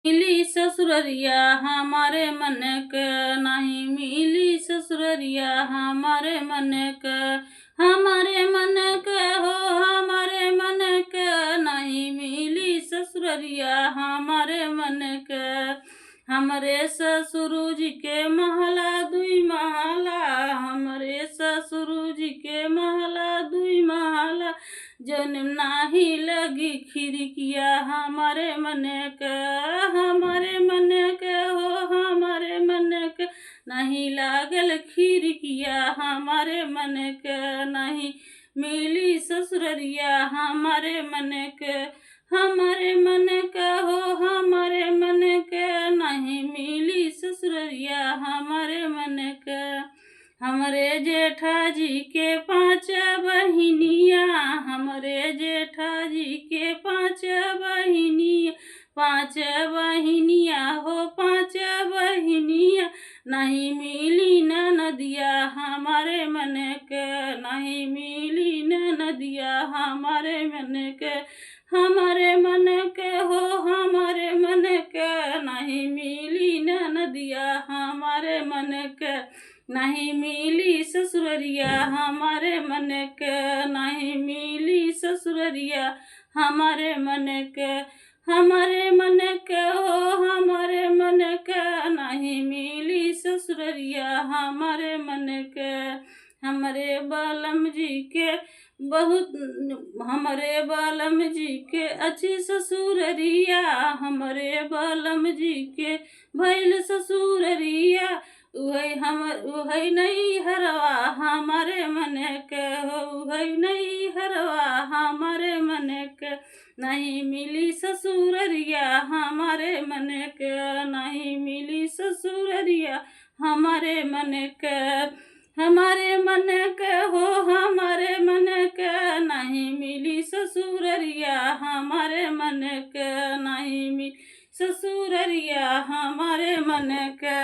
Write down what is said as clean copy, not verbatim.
मिली ससुररिया हमारे मन के, नहीं मिली ससुररिया हमारे मन के। हमारे मन के हो हमारे मन के, नहीं मिली ससुररिया हमारे मन के। हमरे ससुर जी के महला दुई महला, हमरे ससुर जी के महला दुई महला। जन नाही लगी खिड़किया हमारे मन के, हमारे मन के हो हमारे मन के। नहीं लागल खिड़किया हमारे मन के, नहीं मिली ससुररिया हमारे मन के। हमारे मन के हो हमारे मन के, नहीं मिली ससुररिया हमारे मन के। हमरे जेठा जी के 5 बहिनिया, हमरे जेठा जी के 5 बहिनिया। 5 बहिनिया हो 5 बहिनिया, नहीं मिली ननदिया हमारे मन के, नहीं मिली ननदिया हमारे मन के। हमारे मन के हो हमारे मन के, नहीं मिली ननदिया हमारे मन के। नहीं मिली ससुररिया हमारे मन के, नहीं मिली ससुररिया हमारे मन के। हमारे मन के हो हमारे मन के, नहीं मिली ससुररिया हमारे मन के। हमरे बालम जी के बहुत, हमरे बालम जी के अच्छी ससुररिया, हमरे बालम जी के भैल ससुररिया। उहै नहीं हरवा हमारे मन के हो, उहै नहीं हरवा हमारे मन के। नहीं मिली ससुररिया हमारे मन के, नहीं मिली ससुररिया हमारे मन के। हमारे मन के हो हमारे मन के, नहीं मिली ससुररिया हमारे मन के, नहीं मिली ससुररिया हमारे मन के।